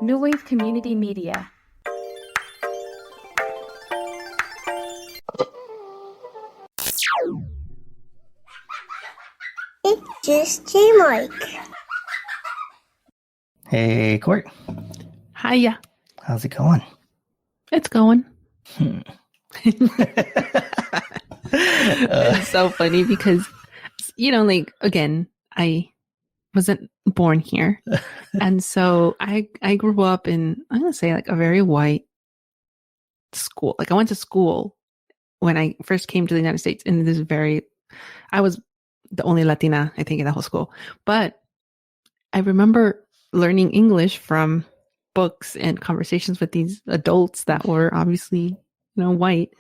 New Wave Community Media. It's just J-Mike. Hey, Court. Hiya. How's it going? It's going. It's so funny because, again, I wasn't born here. And so I grew up in, I'm going to say like a very white school. Like I went to school when I first came to the United States in this I was the only Latina, I think, in the whole school. But I remember learning English from books and conversations with these adults that were obviously, white.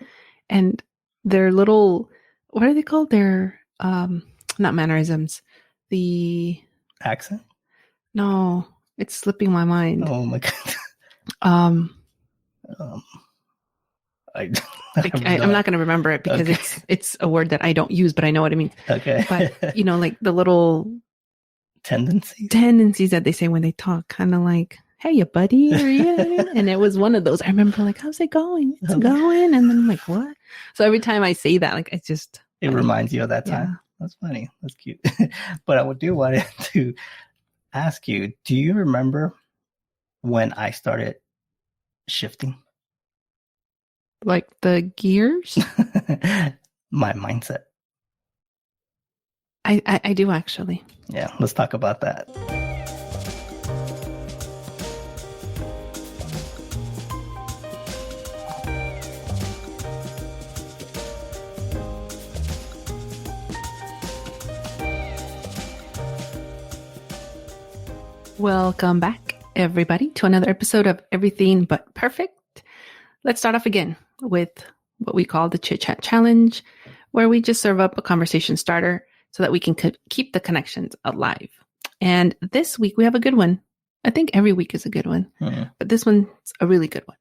And their little, what are they called? Their, not mannerisms. The accent? No, it's slipping my mind. Oh my God. I'm I'm not going to remember it because it's a word that I don't use, but I know what it means. Okay. But, like the little tendencies that they say when they talk, kind of like, hey, you buddy, or you know what I mean? And it was one of those. I remember like, how's it going? It's going. And then I'm like, what? So every time I say that, like, it reminds you of that time. Yeah. That's funny. That's cute. But I do want to ask you, do you remember when I started shifting? Like the gears? My mindset. I do actually. Yeah, let's talk about that. Welcome back, everybody, to another episode of Everything But Perfect. Let's start off again with what we call the Chit Chat Challenge, where we just serve up a conversation starter so that we can keep the connections alive. And this week we have a good one. I think every week is a good one, but this one's a really good one.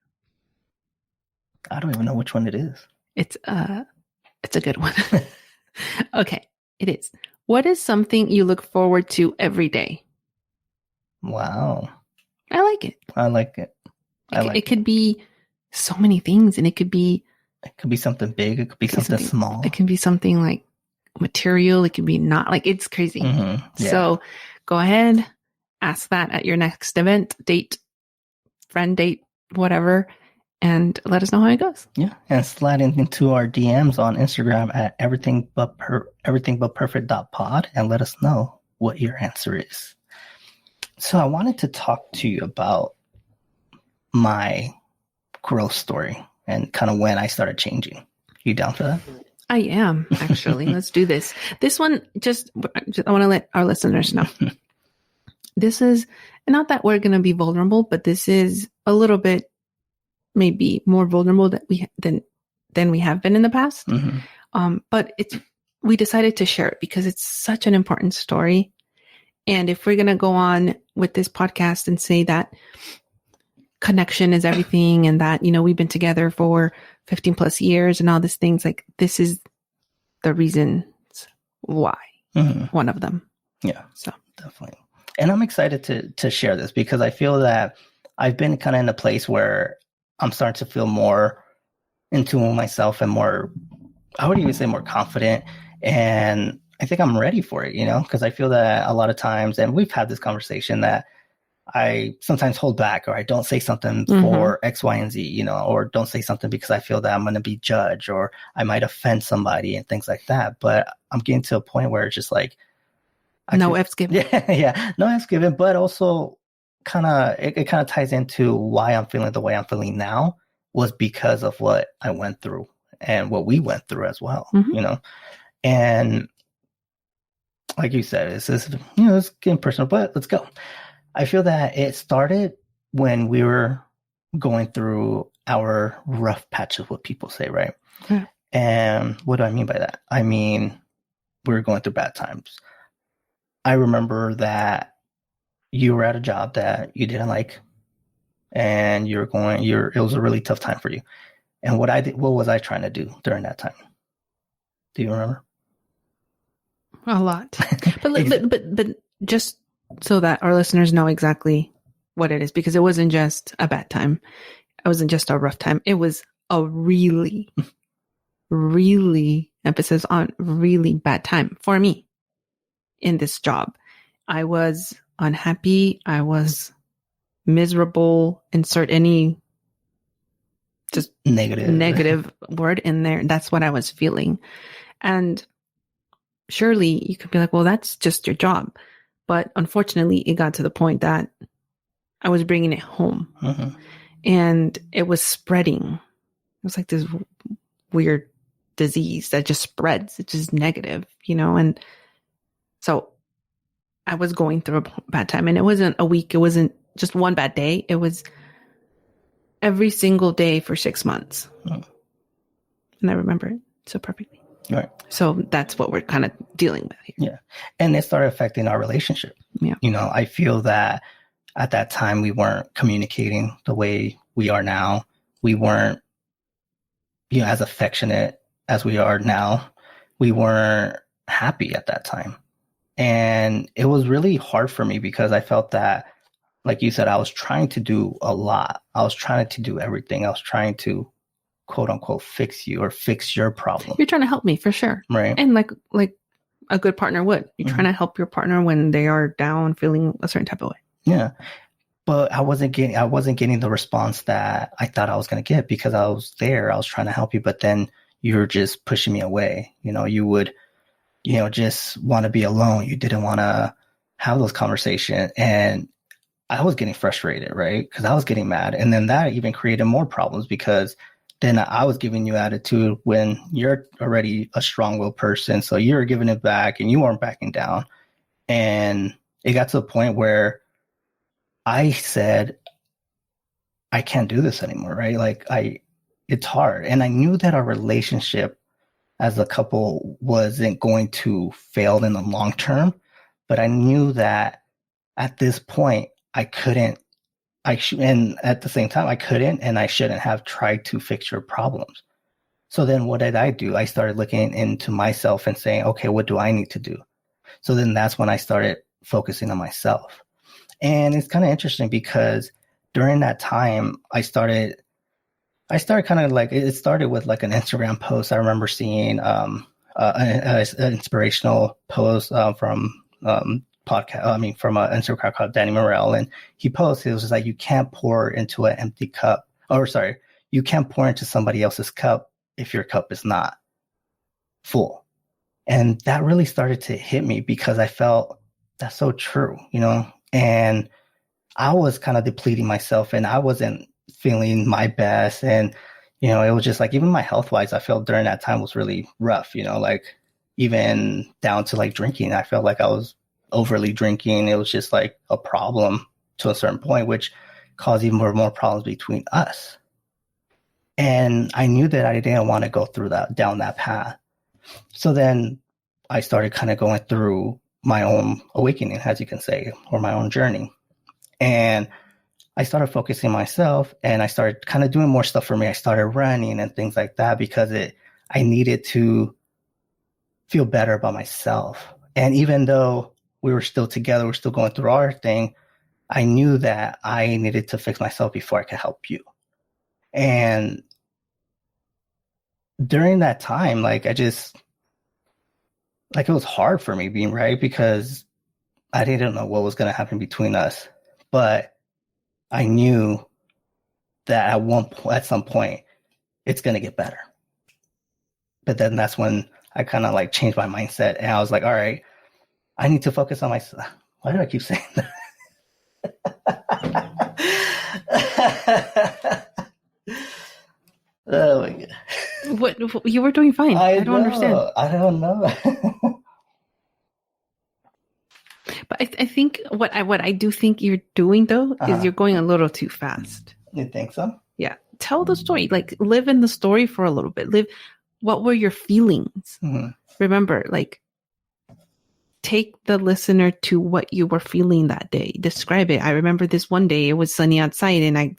I don't even know which one it is. It's a good one. Okay, it is. What is something you look forward to every day? Wow. I like it. I like it. It could be so many things, and it could be something big. It could be something small. It can be something like material. It can be not, like, it's crazy. Mm-hmm. Yeah. So go ahead, ask that at your next event, date, friend date, whatever, and let us know how it goes. Yeah. And slide into our DMs on Instagram at everythingbutperfect.pod and let us know what your answer is. So I wanted to talk to you about my growth story and kind of when I started changing. You down for that? I am, actually. Let's do this. This one, I want to let our listeners know. This is not that we're going to be vulnerable, but this is a little bit maybe more vulnerable than we have been in the past. Mm-hmm. But we decided to share it because it's such an important story. And if we're going to go on with this podcast and say that connection is everything and that, we've been together for 15 plus years and all these things, like, this is the reasons why. Mm-hmm. One of them. Yeah, so definitely. And I'm excited to share this because I feel that I've been kind of in a place where I'm starting to feel more into myself and more, I would even say more confident. And I think I'm ready for it, because I feel that a lot of times, and we've had this conversation, that I sometimes hold back or I don't say something for X, Y, and Z, or don't say something because I feel that I'm going to be judged or I might offend somebody and things like that. But I'm getting to a point where it's just like, no F's given. Yeah, no F's given, but also it kind of ties into why I'm feeling the way I'm feeling now was because of what I went through and what we went through as well, and like you said, it's getting personal, but let's go. I feel that it started when we were going through our rough patch of what people say, right? Yeah. And what do I mean by that? I mean, we were going through bad times. I remember that you were at a job that you didn't like, and it was a really tough time for you. And what was I trying to do during that time? Do you remember? A lot. But just so that our listeners know exactly what it is, because it wasn't just a bad time. It wasn't just a rough time. It was a really, really, emphasis on really bad time for me in this job. I was unhappy. I was miserable. Insert any just negative word in there. That's what I was feeling. And surely you could be like, well, that's just your job. But unfortunately, it got to the point that I was bringing it home. Mm-hmm. And it was spreading. It was like this weird disease that just spreads. It's just negative, And so I was going through a bad time. And it wasn't a week. It wasn't just one bad day. It was every single day for 6 months. Mm. And I remember it so perfectly. Right. So that's what we're kind of dealing with here. Yeah. And it started affecting our relationship. Yeah. I feel that at that time we weren't communicating the way we are now. We weren't, as affectionate as we are now. We weren't happy at that time. And it was really hard for me because I felt that, like you said, I was trying to do a lot. I was trying to do everything. I was trying to, quote unquote, fix you or fix your problem. You're trying to help me for sure. Right. And like a good partner would. You're trying to help your partner when they are down, feeling a certain type of way. Yeah. But I wasn't getting the response that I thought I was going to get because I was there. I was trying to help you, but then you were just pushing me away. You would, just want to be alone. You didn't want to have those conversations. And I was getting frustrated, right? Because I was getting mad. And then that even created more problems because then I was giving you attitude when you're already a strong-willed person. So you were giving it back and you weren't backing down. And it got to the point where I said, I can't do this anymore, right? It's hard. And I knew that our relationship as a couple wasn't going to fail in the long term, but I knew that at this point I couldn't, and at the same time I couldn't, and I shouldn't have tried to fix your problems. So then what did I do? I started looking into myself and saying, okay, what do I need to do? So then that's when I started focusing on myself. And it's kind of interesting because during that time, I started kind of like, it started with like an Instagram post. I remember seeing an inspirational post from podcast, from an Instagram called Danny Morel. And he posted, it was just like, you can't pour into an empty cup, you can't pour into somebody else's cup if your cup is not full. And that really started to hit me because I felt that's so true, and I was kind of depleting myself and I wasn't feeling my best. And, it was just like, even my health wise, I felt during that time was really rough, like even down to like drinking. I felt like I was overly drinking. It was just like a problem to a certain point, which caused even more problems between us. And I knew that I didn't want to go down that path. So then I started kind of going through my own awakening, as you can say, or my own journey. And I started focusing on myself and I started kind of doing more stuff for me. I started running and things like that because I needed to feel better about myself. And even though we were still together, we're still going through our thing, I knew that I needed to fix myself before I could help you. And during that time, it was hard for me being right because I didn't know what was going to happen between us, but I knew that at some point it's going to get better. But then that's when I kind of changed my mindset and I was like, all right, I need to focus on myself. Why do I keep saying that? Oh my God. What you were doing fine. I don't understand. I don't know. But I think what I do think you're doing though is you're going a little too fast. You think so? Yeah. Tell the story. Live in the story for a little bit. What were your feelings? Mm-hmm. Remember, take the listener to what you were feeling that day. Describe it. I remember this one day it was sunny outside and I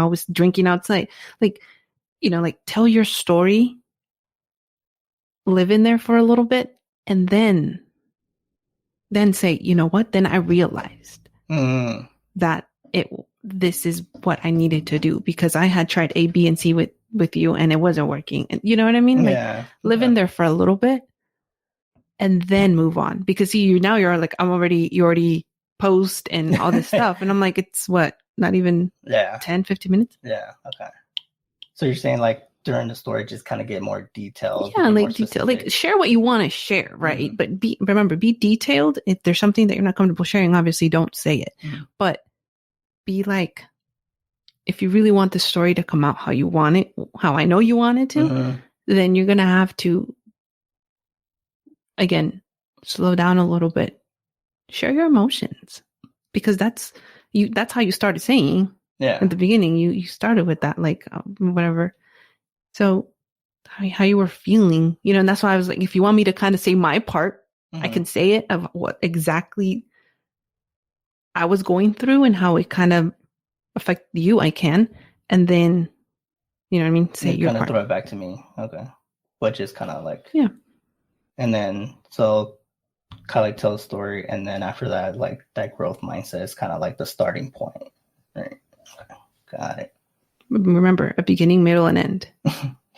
was drinking outside. Tell your story, live in there for a little bit, and then say, you know what? Then I realized that this is what I needed to do, because I had tried A, B, and C with you, and it wasn't working. And you know what I mean? Like, Yeah. live in there for a little bit and then move on. Because see, you're like, you already post and all this stuff. And I'm like, it's what? Not even 10, 15 minutes? Yeah. Okay. So you're saying like during the story, just kind of get more detailed. Yeah, get like more detail, specific. like share what you want to share, right? But remember, be detailed. If there's something that you're not comfortable sharing, obviously don't say it. But be like, if you really want the story to come out how you want it, how I know you want it to, then you're gonna have to, again, slow down a little bit, share your emotions, because that's how you started saying. Yeah. At the beginning, you started with that, like, whatever. So how you were feeling, and that's why I was like, if you want me to kind of say my part, I can say it of what exactly I was going through and how it kind of affected you. I can, and then, you know what I mean? Say your kind of part. throw it back to me. Okay. Which is kind of like, Yeah. And then, so kind of like tell the story. And then after that, like that growth mindset is kind of like the starting point. Right. Okay. Got it. Remember, a beginning, middle, and end.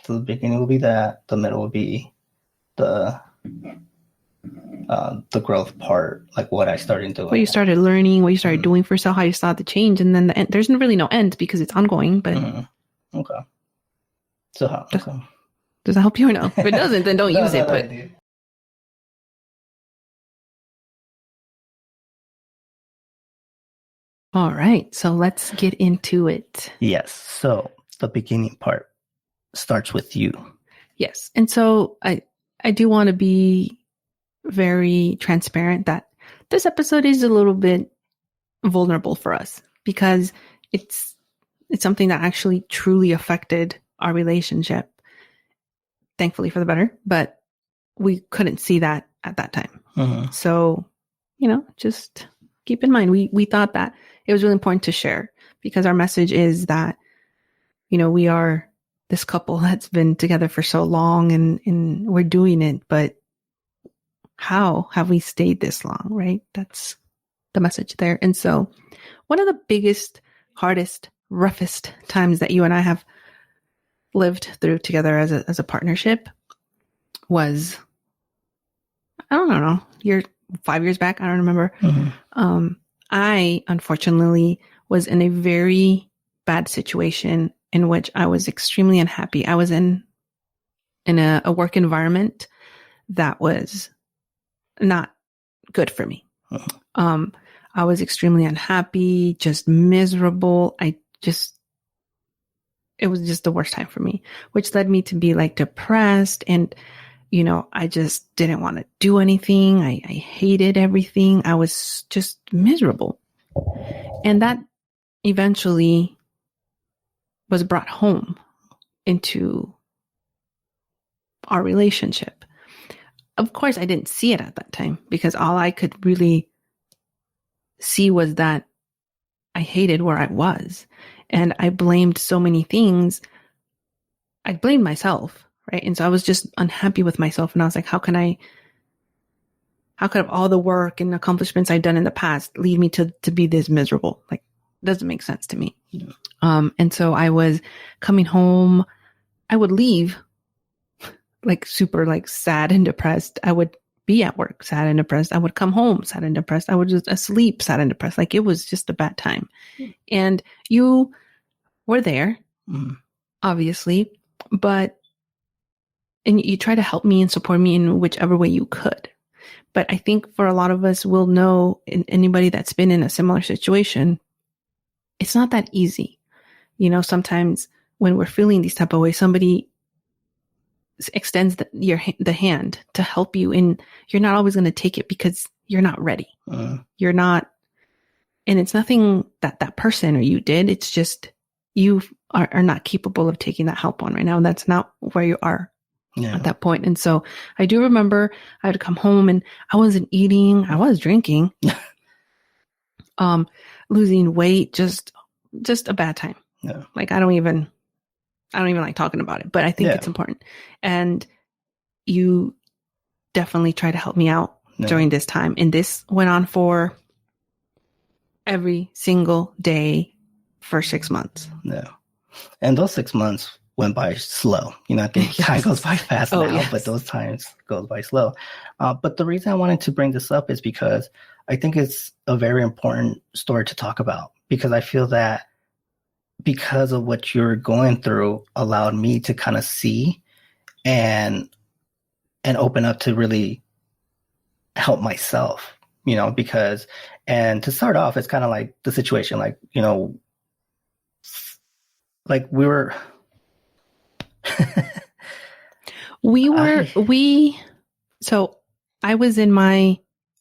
So the beginning will be that. The middle will be the growth part, like what I started doing. What you started learning, what you started doing for yourself, how you saw the change. And then the end, there's really no end because it's ongoing, but. Okay. So how? Does that help you or no? If it doesn't, then don't use it. But all right, so let's get into it. Yes. So the beginning part starts with you. Yes. And so I do want to be very transparent that this episode is a little bit vulnerable for us, because it's something that actually truly affected our relationship. Thankfully for the better, but we couldn't see that at that time. So, just keep in mind, we thought that it was really important to share, because our message is that, we are this couple that's been together for so long and we're doing it, but how have we stayed this long, right? That's the message there. And so one of the biggest, hardest, roughest times that you and I have lived through together as a partnership was, I don't know, 5 years back. I don't remember. I unfortunately was in a very bad situation in which I was extremely unhappy. I was in a work environment that was not good for me. I was extremely unhappy, just miserable. It was just the worst time for me, which led me to be like depressed. And, I just didn't want to do anything. I hated everything. I was just miserable. And that eventually was brought home into our relationship. Of course, I didn't see it at that time, because all I could really see was that I hated where I was. And I blamed so many things. I blamed myself, right? And so I was just unhappy with myself. And I was like, how could all the work and accomplishments I'd done in the past lead me to be this miserable? Like, doesn't make sense to me. And so I was coming home. I would leave like super like sad and depressed. I would be at work sad and depressed. I would come home sad and depressed. I would just asleep sad and depressed. Like, it was just a bad time. And you were there, obviously, and you try to help me and support me in whichever way you could. But I think for a lot of us, we'll know, anybody that's been in a similar situation, it's not that easy. Sometimes when we're feeling these type of ways, somebody extends the hand to help you, and you're not always going to take it because you're not ready. You're not, and it's nothing that person or you did. It's just you are not capable of taking that help on right now. And that's not where you are at that point. And so I do remember I had to come home and I wasn't eating. I was drinking, losing weight, just a bad time. Yeah. Like, I don't even like talking about it, but I think it's important. And you definitely try to help me out during this time. And this went on for every single day for 6 months. No. And those 6 months went by slow. I think time goes by fast now, yes. but those times goes by slow. But the reason I wanted to bring this up is because I think it's a very important story to talk about, because I feel that because of what you're going through allowed me to kind of see and open up to really help myself, because, and to start off, it's kind of like the situation, like, like we were, so I was in my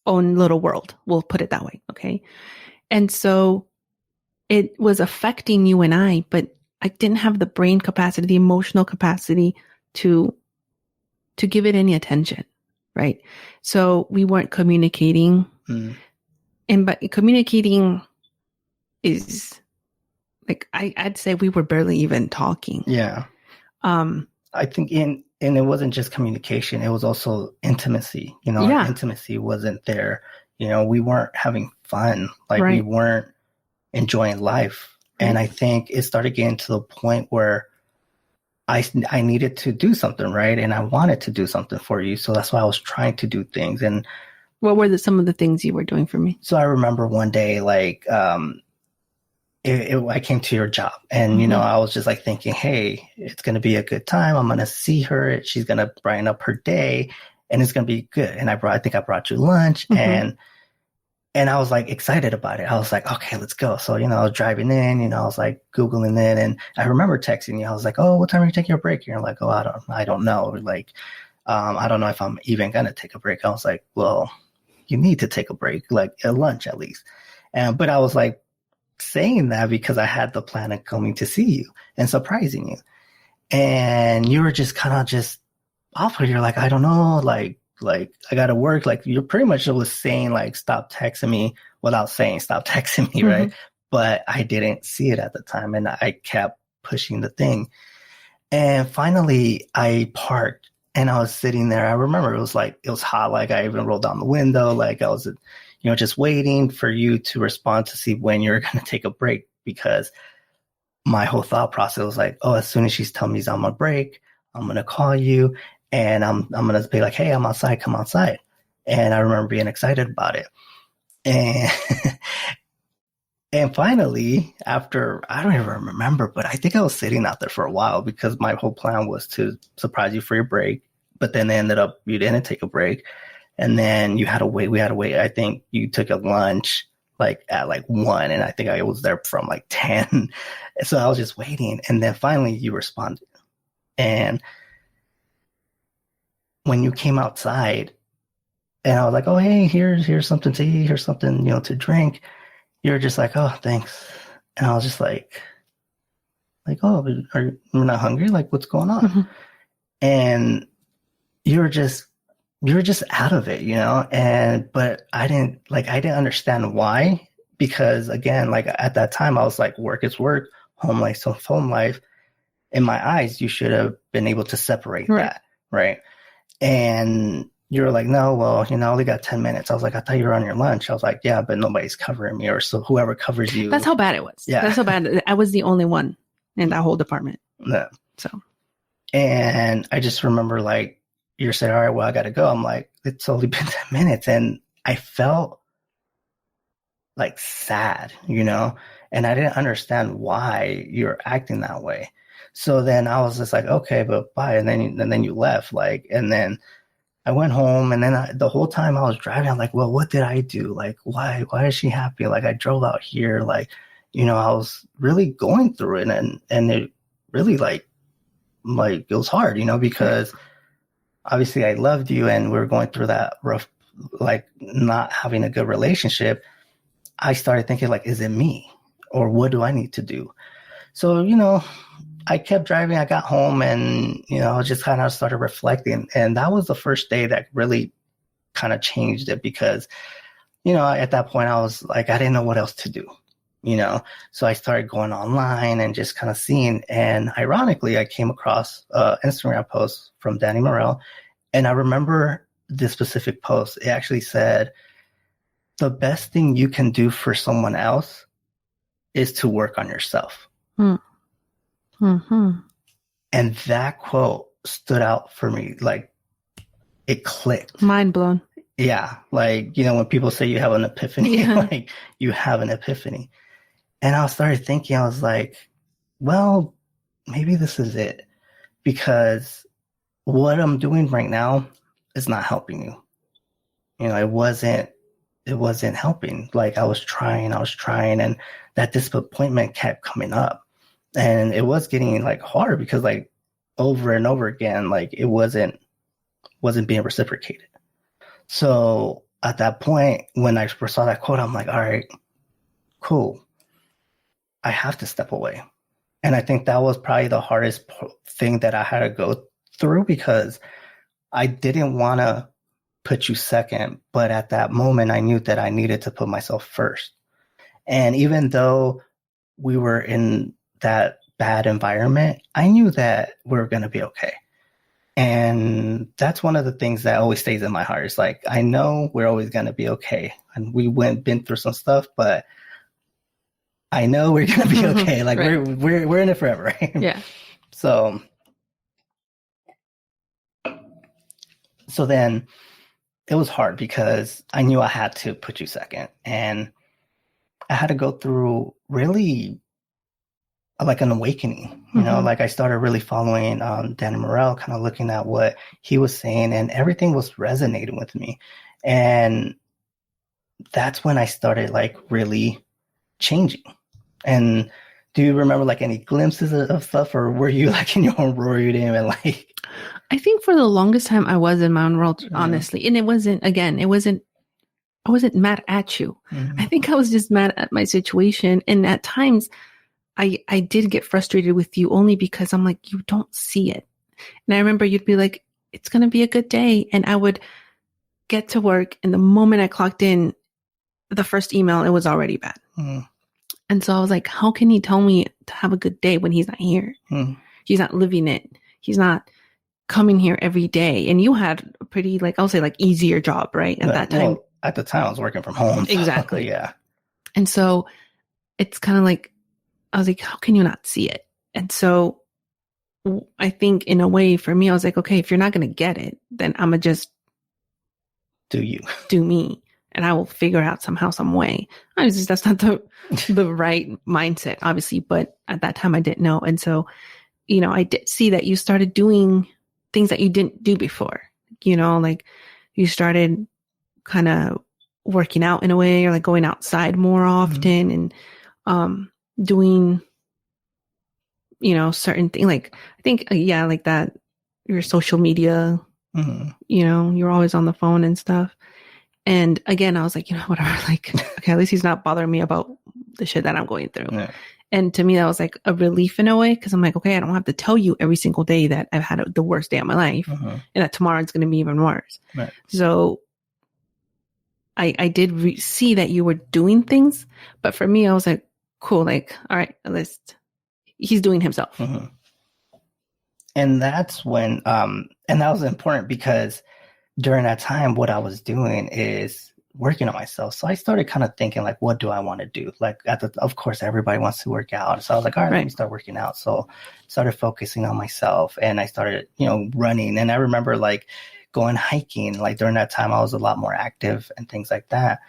own little world. We'll put it that way. Okay. And so it was affecting you and I, but I didn't have the brain capacity, the emotional capacity to give it any attention. Right. So we weren't communicating. But communicating is like, I'd say we were barely even talking. Yeah. I think and it wasn't just communication, it was also intimacy. Our intimacy wasn't there. We weren't having fun. Like we weren't enjoying life. And I think it started getting to the point where I needed to do something, right? And I wanted to do something for you. So that's why I was trying to do things. And what were some of the things you were doing for me? So I remember one day, like, I came to your job and, I was just like thinking, hey, it's going to be a good time. I'm going to see her. She's going to brighten up her day and it's going to be good. And I think I brought you lunch and I was like excited about it. I was like, okay, let's go. So, I was driving in, I was like Googling it. And I remember texting you. I was like, oh, what time are you taking your break? And you're like, oh, I don't know. Like, I don't know if I'm even going to take a break. I was like, well, you need to take a break, like a lunch at least. But I was like saying that because I had the plan of coming to see you and surprising you. And you were just kind of just off. You're like, I don't know, like I got to work. Like you're pretty much was saying like, stop texting me without saying stop texting me. Right. But I didn't see it at the time. And I kept pushing the thing. And finally I parked and I was sitting there. I remember it was hot. Like I even rolled down the window. Like I was, just waiting for you to respond to see when you're going to take a break, because my whole thought process was like, oh, as soon as she's telling me I'm on break, I'm going to call you and I'm going to be like, hey, I'm outside, come outside. And I remember being excited about it. And, and finally, after, I don't even remember, but I think I was sitting out there for a while because my whole plan was to surprise you for your break. But then it ended up, you didn't take a break. And then we had to wait. I think you took a lunch like at like 1, and I think I was there from like 10. So I was just waiting. And then finally you responded. And when you came outside and I was like, oh, hey, here's something to eat, here's something, to drink. You're just like, oh, thanks. And I was just like, oh, are you not hungry? Like, what's going on? And you were just out of it, but I didn't understand why, because again, like at that time I was like, work is work, home life is home life. In my eyes, you should have been able to separate that. Right. And you were like, no, well, I only got 10 minutes. I was like, I thought you were on your lunch. I was like, yeah, but nobody's covering me, or so whoever covers you. That's how bad it was. Yeah. That's how bad. I was the only one in that whole department. No. So. And I just remember like, you're saying, all right, well, I got to go. I'm like, it's only been 10 minutes. And I felt like sad, and I didn't understand why you're acting that way. So then I was just like, okay, but bye. And then you left, like, and then I went home, and then the whole time I was driving, I'm like, well, what did I do? Like, why is she happy? Like, I drove out here, like, I was really going through it, and it really like it was hard, because obviously I loved you and we were going through that rough, like not having a good relationship. I started thinking like, is it me, or what do I need to do? So, I kept driving. I got home and, I just kind of started reflecting. And that was the first day that really kind of changed it, because, at that point I was like, I didn't know what else to do, So I started going online and just kind of seeing. And ironically, I came across an Instagram post from Danny Morell. And I remember this specific post. It actually said, the best thing you can do for someone else is to work on yourself. Mm-hmm. And that quote stood out for me. Like, it clicked. Mind blown. Yeah. Like, you know, when people say you have an epiphany, like you have an epiphany. And I started thinking, I was like, well, maybe this is it. Because what I'm doing right now is not helping you. You know, it wasn't helping. Like, I was trying, and that disappointment kept coming up. And it was getting like hard because like over and over again, like it wasn't being reciprocated. So at that point, when I first saw that quote, I'm like, all right, cool. I have to step away. And I think that was probably the hardest thing that I had to go through, because I didn't want to put you second, but at that moment I knew that I needed to put myself first. And even though we were in that bad environment, I knew that we were going to be okay. And that's one of the things that always stays in my heart. It's like, I know we're always going to be okay. And we been through some stuff, but I know we're going to be okay. Like right. we're in it forever. Right? Yeah. So then it was hard because I knew I had to put you second, and I had to go through really like an awakening, you know, like I started really following Dan Morrell, kind of looking at what he was saying, and everything was resonating with me. And that's when I started like really changing. And do you remember like any glimpses of stuff, or were you like in your own world and like? I think for the longest time I was in my own world, honestly. And I wasn't mad at you. I think I was just mad at my situation. And at times I did get frustrated with you only because I'm like, you don't see it. And I remember you'd be like, it's going to be a good day. And I would get to work, and the moment I clocked in, the first email, it was already bad. And so I was like, how can he tell me to have a good day when he's not here? He's not living it. He's not coming here every day. And you had a pretty, like, I'll say like easier job, right? At that time. Well, at the time I was working from home. Exactly. Yeah. And so it's kind of like, I was like, how can you not see it? And so I think in a way for me, I was like, okay, if you're not going to get it, then I'm going to just do me, and I will figure out somehow, some way. Obviously, that's not the right mindset, obviously, but at that time I didn't know. And so, you know, I did see that you started doing things that you didn't do before, you know, like you started kind of working out in a way, or like going outside more often, and doing, you know, certain things. Like I think, like that, your social media, you know, you're always on the phone and stuff. And again, I was like, you know, whatever, like, okay, at least he's not bothering me about the shit that I'm going through. Yeah. And to me, that was like a relief in a way, because I'm like, okay, I don't have to tell you every single day that I've had the worst day of my life, and that tomorrow it's going to be even worse. Right. So I did see that you were doing things, but for me, I was like, cool, like, all right, at least he's doing himself. And that's when, and that was important, because during that time, what I was doing is working on myself. So I started kind of thinking, like, what do I want to do? Like, of course, everybody wants to work out. So I was like, all right, let me start working out. So I started focusing on myself, and I started, you know, running. And I remember like going hiking. Like during that time, I was a lot more active and things like that.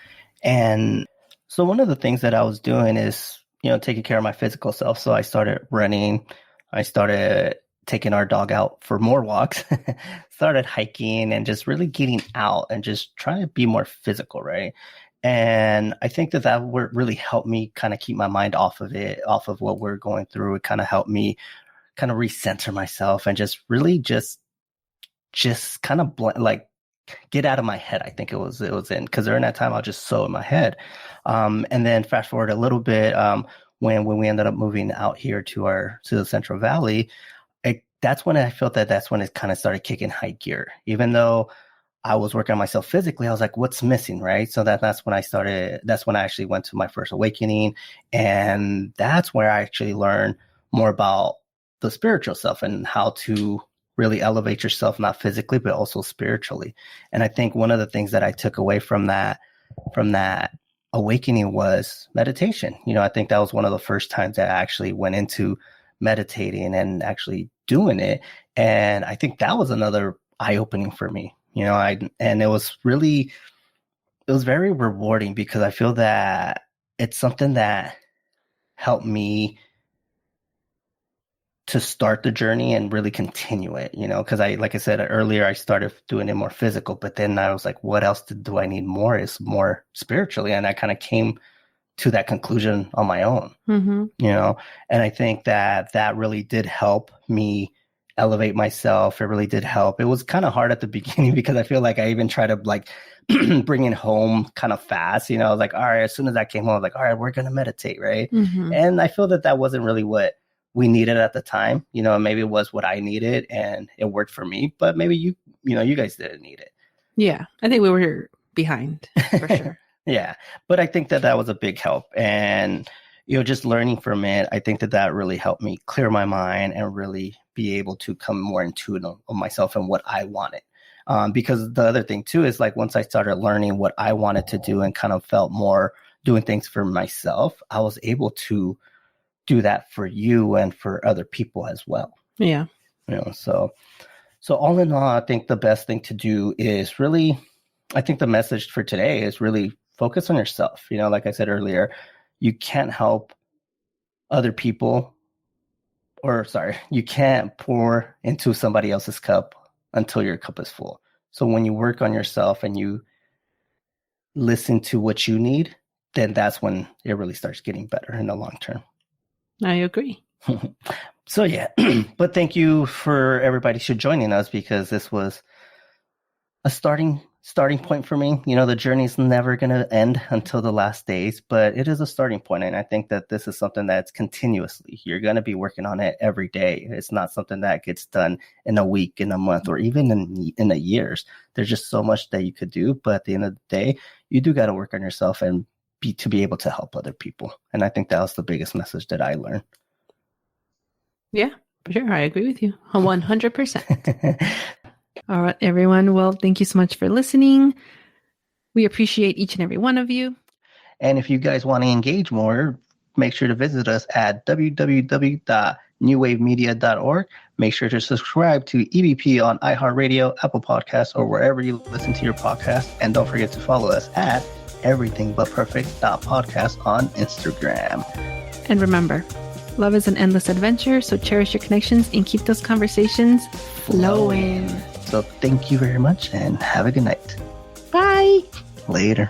And so one of the things that I was doing is, you know, taking care of my physical self. So I started running. I started taking our dog out for more walks, started hiking, and just really getting out and just trying to be more physical, right? And I think that really helped me kind of keep my mind off of what we're going through. It kind of helped me kind of recenter myself and just really just kind of like get out of my head. I think it was in, because during that time I was just so in my head. And then fast forward a little bit, when we ended up moving out here to the Central Valley, that's when I felt that's when it kind of started kicking high gear. Even though I was working on myself physically, I was like, what's missing, right? So that's when I actually went to my first awakening. And that's where I actually learned more about the spiritual self and how to really elevate yourself, not physically, but also spiritually. And I think one of the things that I took away from that awakening was meditation. I think that was one of the first times that I actually went into meditating and actually doing it. And I think that was another eye-opening for me. And it was very rewarding because I feel that it's something that helped me to start the journey and really continue it, because like I said earlier, I started doing it more physical, but then I was like, what else do I need more? Is more spiritually. And I kind of came to that conclusion on my own, and I think that really did help me elevate myself. It really did help. It was kind of hard at the beginning because I feel like I even tried to like bring it home kind of fast. I was like, all right, as soon as I came home, I was like, all right, we're going to meditate. Right. And I feel that wasn't really what we needed at the time. Maybe it was what I needed and it worked for me, but maybe you guys didn't need it. Yeah. I think we were behind for sure. Yeah. But I think that was a big help. And, just learning from it, I think that really helped me clear my mind and really be able to come more in tune of myself and what I wanted. Because the other thing too is like once I started learning what I wanted to do and kind of felt more doing things for myself, I was able to do that for you and for other people as well. Yeah. So all in all, I think the best thing to do is really, I think the message for today is really focus on yourself. Like I said earlier, you can't help other people you can't pour into somebody else's cup until your cup is full. So when you work on yourself and you listen to what you need, then that's when it really starts getting better in the long term. I agree. So yeah, but thank you for everybody for joining us because this was a starting point for me. The journey is never going to end until the last days, but it is a starting point. And I think that this is something that's continuously, you're going to be working on it every day. It's not something that gets done in a week, in a month, or even in the years. There's just so much that you could do. But at the end of the day, you do got to work on yourself and to be able to help other people. And I think that was the biggest message that I learned. Yeah, for sure. I agree with you 100%. All right, everyone. Well, thank you so much for listening. We appreciate each and every one of you. And if you guys want to engage more, make sure to visit us at www.newwavemedia.org. Make sure to subscribe to EBP on iHeartRadio, Apple Podcasts, or wherever you listen to your podcast. And don't forget to follow us at everythingbutperfect.podcast on Instagram. And remember, love is an endless adventure, so cherish your connections and keep those conversations flowing. So thank you very much and have a good night. Bye. Later.